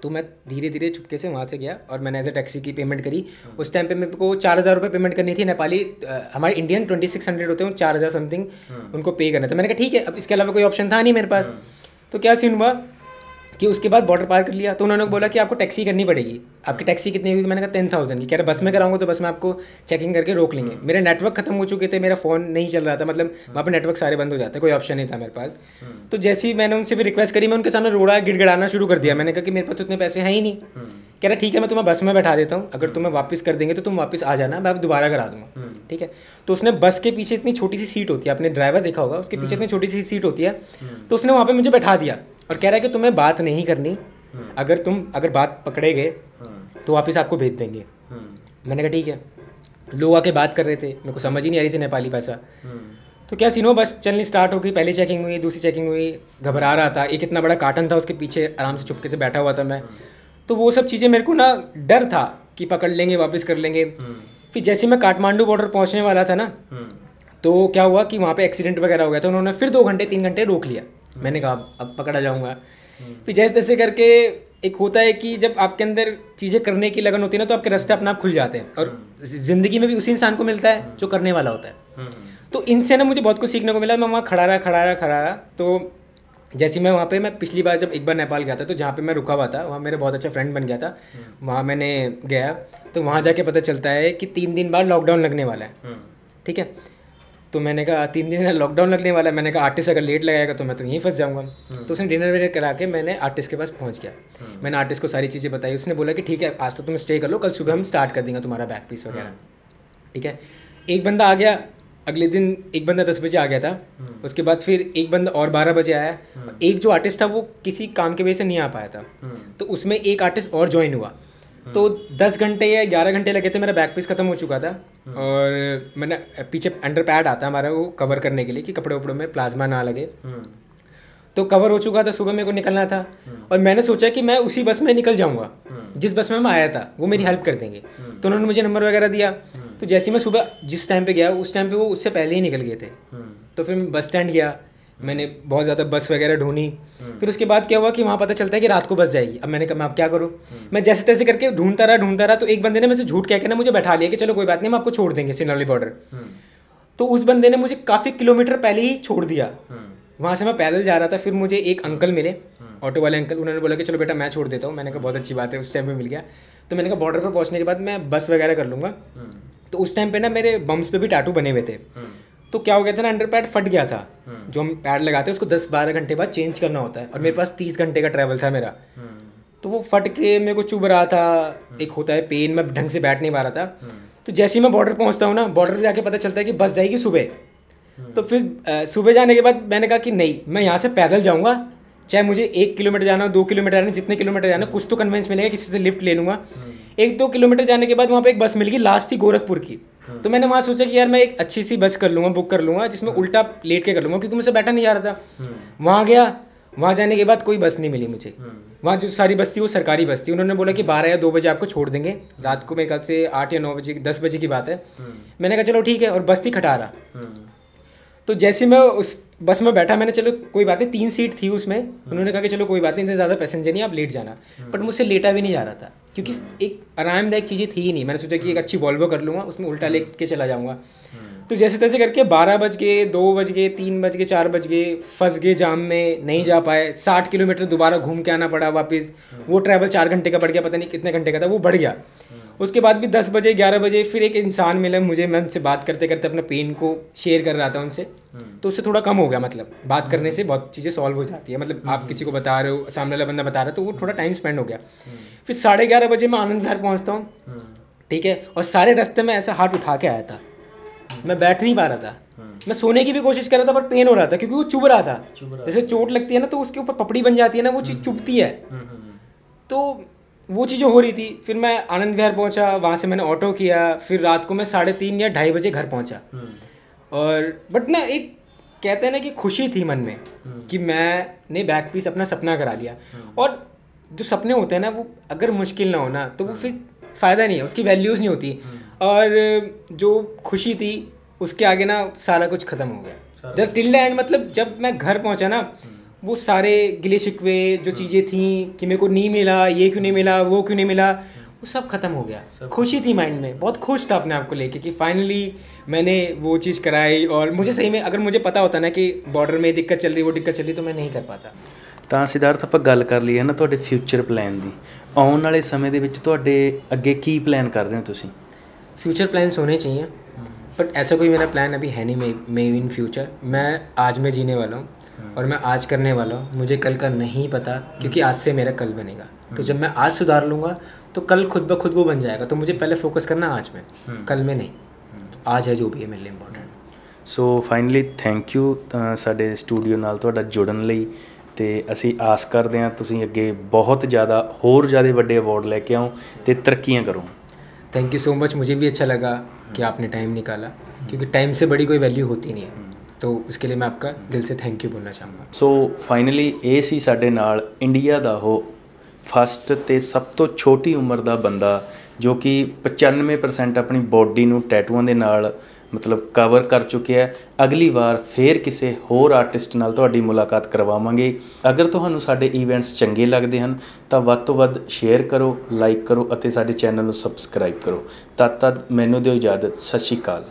तो मैं धीरे धीरे चुपके से वहाँ से गया और मैंने एज अ टैक्सी की पेमेंट करी। उस टाइम पे मेरे को 4,000 रुपये पेमेंट करनी थी नेपाली, हमारे इंडियन 2600 होते हैं, 4,000 समथिंग उनको पे करना था। मैंने कहा ठीक है, अब इसके अलावा कोई ऑप्शन था नहीं मेरे पास। तो क्या सीन हुआ कि उसके बाद बॉर्डर पार कर लिया, तो उन्होंने बोला कि आपको टैक्सी करनी पड़ेगी, आपकी टैक्सी कितनी होगी। मैंने कहा 10,000 की। कह रहे बस में कराऊंगा तो बस में आपको चेकिंग करके रोक लेंगे। मेरे नेटवर्क खत्म हो चुके थे, मेरा फ़ोन नहीं चल रहा था, मतलब वहाँ पे नेटवर्क सारे बंद हो जाते, कोई ऑप्शन नहीं था मेरे पास। तो जैसे ही मैंने उनसे भी रिक्वेस्ट करी, मैं उनके सामने रोड़ा गिड़गिड़ाना शुरू कर दिया। मैंने कहा कि मेरे पास तो इतने पैसे हैं ही नहीं। कह रहा ठीक है, मैं तुम्हें बस में बैठा देता हूँ, अगर तुम्हें वापस कर देंगे तो तुम वापस आ जाना, मैं अब दोबारा करा दूँगा, ठीक है। तो उसने बस के पीछे इतनी छोटी सी सीट होती है, आपने ड्राइवर देखा होगा, उसके पीछे इतनी छोटी सी सीट होती है, तो उसने वहाँ पर मुझे बैठा दिया और कह रहा है कि तुम्हें बात नहीं करनी, अगर बात पकड़े गए तो वापस आपको भेज देंगे। मैंने कहा ठीक है। लोग आके बात कर रहे थे, मेरे को समझ ही नहीं आ रही थी नेपाली भाषा। तो क्या सीन हो, बस चलनी स्टार्ट हो गई। पहली चेकिंग हुई, दूसरी चेकिंग हुई, घबरा रहा था। एक इतना बड़ा कार्टन था, उसके पीछे आराम से चुपके से बैठा हुआ था मैं। तो वो सब चीज़ें मेरे को ना डर था कि पकड़ लेंगे, वापस कर लेंगे। फिर जैसे मैं काठमांडू बॉर्डर पहुँचने वाला था ना, तो क्या हुआ कि वहाँ पे एक्सीडेंट वगैरह हो गया था। उन्होंने फिर 2-3 घंटे रोक लिया। मैंने कहा अब पकड़ा जाऊँगा। फिर जैसे तैसे करके एक होता है कि जब आपके अंदर चीज़ें करने की लगन होती है ना, तो आपके रास्ते अपने आप खुल जाते हैं। और ज़िंदगी में भी उसी इंसान को मिलता है जो करने वाला होता है। तो इनसे ना मुझे बहुत कुछ सीखने को मिला। मैं वहाँ खड़ा रहा। तो जैसे मैं पिछली बार जब एक बार नेपाल गया था, तो जहाँ पे मैं रुका हुआ था वहाँ मेरा बहुत अच्छा फ्रेंड बन गया था। वहाँ मैंने गया तो वहाँ जाके पता चलता है कि 3 दिन बाद लॉकडाउन लगने वाला है, ठीक है। तो मैंने कहा 3 दिन लॉकडाउन लगने वाला है। मैंने कहा आर्टिस्ट अगर लेट लगाएगा तो मैं तो यहीं फंस जाऊँगा। तो उसने डिनर विनर करा के मैंने आर्टिस्ट के पास पहुँच गया। मैंने आर्टिस्ट को सारी चीज़ें बताई। उसने बोला कि ठीक है, आज तो तुम स्टे कर लो, कल सुबह हम स्टार्ट कर देंगे तुम्हारा बैक पीस वगैरह, ठीक है। एक बंदा आ गया, अगले दिन एक बंदा 10 बजे आ गया था। उसके बाद फिर एक बंदा और 12 बजे आया। एक जो आर्टिस्ट था वो किसी काम की वजह से नहीं आ पाया था, तो उसमें एक आर्टिस्ट और ज्वाइन हुआ। तो 10 घंटे या 11 घंटे लगे थे, मेरा बैक पीस ख़त्म हो चुका था। और मैंने पीछे अंडर पैड आता है हमारा, वो कवर करने के लिए कि कपड़े वपड़ों में प्लाज्मा ना लगे। तो कवर हो चुका था, सुबह मेरे को निकलना था। और मैंने सोचा कि मैं उसी बस में निकल जाऊँगा जिस बस में मैं आया था, वो मेरी हेल्प कर देंगे। तो उन्होंने मुझे नंबर वगैरह दिया। तो जैसे ही मैं सुबह जिस टाइम पे गया, उस टाइम पे वो उससे पहले ही निकल गए थे। तो फिर मैं बस स्टैंड गया, मैंने बहुत ज़्यादा बस वगैरह ढूंढी। फिर उसके बाद क्या हुआ कि वहाँ पता चलता है कि रात को बस जाएगी। अब मैंने कहा मैं अब क्या करूँ। मैं जैसे तैसे करके ढूंढता रहा। तो एक बंदे ने मुझे झूठ कह के ना मुझे बैठा लिया कि चलो कोई बात नहीं, हम आपको छोड़ देंगे सिनौली बॉर्डर। तो उस बंदे ने मुझे काफ़ी किलोमीटर पहले ही छोड़ दिया। वहाँ से मैं पैदल जा रहा था। फिर मुझे एक अंकल मिले, ऑटो वाले अंकल। उन्होंने बोला कि चलो बेटा मैं छोड़ देता हूँ। मैंने कहा बहुत अच्छी बात है, उस टाइम पे मिल गया। तो मैंने कहा बॉर्डर पर पहुँचने के बाद मैं बस वगैरह कर लूँगा। तो उस टाइम पे ना मेरे बम्स पे भी टैटू बने हुए थे। तो क्या हो गया था ना, अंडर पैड फट गया था। जो हम पैड लगाते हैं उसको 10-12 घंटे बाद चेंज करना होता है, और मेरे पास 30 घंटे का ट्रैवल था मेरा। तो वो फट के मेरे को चुभ रहा था, एक होता है पेन, मैं ढंग से बैठ नहीं पा रहा था। तो जैसे ही मैं बॉर्डर पहुंचता हूँ ना, बॉर्डर पे जाके पता चलता है कि बस जाएगी सुबह। तो फिर सुबह जाने के बाद मैंने कहा कि नहीं, मैं यहाँ से पैदल जाऊँगा, चाहे मुझे 1 किलोमीटर जाना हो, 2 किलोमीटर जाना, जितने किलोमीटर जाना, कुछ तो कन्वेंस मिलेगा, किसी से लिफ्ट ले लूँगा। 1-2 किलोमीटर जाने के बाद वहाँ पे एक बस मिल गई, लास्ट थी गोरखपुर की। तो मैंने वहाँ सोचा कि यार मैं एक अच्छी सी बस कर लूँगा, बुक कर लूँगा, जिसमें उल्टा लेट के कर लूँगा, क्योंकि मुझसे बैठा नहीं जा रहा था। वहाँ गया, वहाँ जाने के बाद कोई बस नहीं मिली मुझे। वहाँ जो सारी बस थी वो सरकारी बस थी। उन्होंने बोला कि 12 या 2 बजे आपको छोड़ देंगे, रात को मेरे ख्याल से 8 या 9 बजे, 10 बजे की बात है। मैंने कहा चलो ठीक है, और बस थी खटारा। तो जैसे मैं उस बस में बैठा, मैंने चलो कोई बात नहीं, 3 सीट थी उसमें। उन्होंने कहा कि चलो कोई बात नहीं, इनसे ज़्यादा पैसेंजर नहीं, आप लेट जाना। बट मुझसे लेटा भी नहीं जा रहा था, क्योंकि एक आरामदायक चीज़ें थी ही नहीं। मैंने सोचा कि एक अच्छी वॉल्वो कर लूँगा, उसमें उल्टा लेट के चला जाऊँगा। तो जैसे तैसे करके 12 बज गए, 2 बज गए, 3 बज गए, 4 बज गए, फंस गए जाम में, नहीं जा पाए। 60 किलोमीटर दोबारा घूम के आना पड़ा वापस। वो ट्रैवल 4 घंटे का बढ़ गया, पता नहीं कितने घंटे का था, वो बढ़ गया। उसके बाद भी 10 बजे 11 बजे फिर एक इंसान मिला मुझे, मैं उनसे बात करते करते अपना पेन को शेयर कर रहा था उनसे। तो उससे थोड़ा कम हो गया, मतलब बात करने से बहुत चीज़ें सॉल्व हो जाती है। मतलब आप किसी को बता रहे हो, सामने वाला बंदा बता रहा है, तो वो थोड़ा टाइम स्पेंड हो गया। फिर 11:30 बजे मैं आनंद विहार पहुँचता हूँ, ठीक है। और सारे रास्ते में ऐसा हाथ उठा के आया था, मैं बैठ नहीं पा रहा था। मैं सोने की भी कोशिश कर रहा था, पर पेन हो रहा था, क्योंकि वो चुभ रहा था। जैसे चोट लगती है ना, तो उसके ऊपर पपड़ी बन जाती है ना, वो चीज़ चुभती है। तो वो चीज़ें हो रही थी। फिर मैं आनंद विहार पहुंचा, वहाँ से मैंने ऑटो किया, फिर रात को मैं 3:30 या 2:30 बजे घर पहुंचा। और बट ना, एक कहते हैं ना कि खुशी थी मन में कि मैंने बैक पीस अपना सपना करा लिया। और जो सपने होते हैं ना, वो अगर मुश्किल ना हो ना, तो वो फिर फ़ायदा नहीं है, उसकी वैल्यूज़ नहीं होती। और जो खुशी थी उसके आगे ना सारा कुछ ख़त्म हो गया। जब टिल द एंड, मतलब जब मैं घर पहुंचा ना, वो सारे गिले शिकवे जो चीज़ें थी कि मेरे को नहीं मिला, ये क्यों नहीं मिला, वो क्यों नहीं मिला, वो सब खत्म हो गया। खुशी थी माइंड में, बहुत खुश था अपने आप को लेके कि फाइनली मैंने वो चीज़ कराई। और मुझे सही में, अगर मुझे पता होता ना कि बॉर्डर में दिक्कत चल रही, वो दिक्कत चल रही, तो मैं नहीं कर पाता। ਤਾਂ ਸਿਧਾਰਥ ਆਪਾਂ ਗੱਲ ਕਰ ਲਈ ਹੈ ਨਾ ਤੁਹਾਡੇ ਫਿਊਚਰ ਪਲਾਨ ਦੀ। ਆਉਣ ਵਾਲੇ ਸਮੇਂ ਦੇ ਵਿੱਚ ਤੁਹਾਡੇ ਅੱਗੇ ਕੀ ਪਲਾਨ ਕਰ ਰਹੇ ਹੋ ਤੁਸੀਂ? फ्यूचर प्लान्स होने चाहिए, बट ऐसा कोई मेरा प्लान अभी है नहीं। मे इन फ्यूचर मैं आज में जीने वाला हूँ और मैं आज करने वाला हूँ। मुझे कल का नहीं पता, क्योंकि आज से मेरा कल बनेगा। तो जब मैं आज सुधार लूँगा तो कल खुद ब खुद वो बन जाएगा। तो मुझे पहले फोकस करना आज में, कल में नहीं। तो आज है जो भी है मेरे लिए important. So finally thank you ਸਾਡੇ ਸਟੂਡੀਓ ਨਾਲ ਤੁਹਾਡਾ ਜੁੜਨ ਲਈ। ਤੇ ਅਸੀਂ ਆਸ ਕਰਦੇ ਹਾਂ ਤੁਸੀਂ ਅੱਗੇ ਬਹੁਤ ਜ਼ਿਆਦਾ ਹੋਰ ਜ਼ਿਆਦਾ ਵੱਡੇ ਅਵਾਰਡ ਲੈ ਕੇ ਆਓ ਤੇ ਤਰੱਕੀਆਂ ਕਰੋ। Thank you so much. मुझे भी अच्छा लगा कि आपने टाइम निकाला, क्योंकि टाइम से बड़ी कोई वैल्यू होती नहीं है। तो उसके लिए मैं आपका दिल से थैंक यू बोलना चाहूँगा। ਸੋ ਫਾਈਨਲੀ ਇਹ ਸੀ ਸਾਡੇ ਨਾਲ ਇੰਡੀਆ ਦਾ ਉਹ ਫਸਟ ਤੇ ਸਭ ਤੋਂ ਛੋਟੀ ਉਮਰ ਦਾ ਬੰਦਾ, ਜੋ ਕਿ 95% ਆਪਣੀ ਬੋਡੀ ਨੂੰ ਟੈਟੂਆਂ ਦੇ ਨਾਲ ਮਤਲਬ ਕਵਰ ਕਰ ਚੁੱਕਿਆ। ਅਗਲੀ ਵਾਰ ਫੇਰ ਕਿਸੇ ਹੋਰ ਆਰਟਿਸਟ ਨਾਲ ਤੁਹਾਡੀ ਮੁਲਾਕਾਤ ਕਰਵਾਵਾਂਗੇ। ਅਗਰ ਤੁਹਾਨੂੰ ਸਾਡੇ ਇਵੈਂਟਸ ਚੰਗੇ ਲੱਗਦੇ ਹਨ ਤਾਂ ਵੱਧ ਤੋਂ ਵੱਧ ਸ਼ੇਅਰ ਕਰੋ, ਲਾਈਕ ਕਰੋ ਅਤੇ ਸਾਡੇ ਚੈਨਲ ਨੂੰ ਸਬਸਕ੍ਰਾਈਬ ਕਰੋ। ਤਦ ਤੱਕ ਮੈਨੂੰ ਦਿਓ ਇਜਾਜ਼ਤ। ਸਤਿ ਸ਼੍ਰੀ ਅਕਾਲ।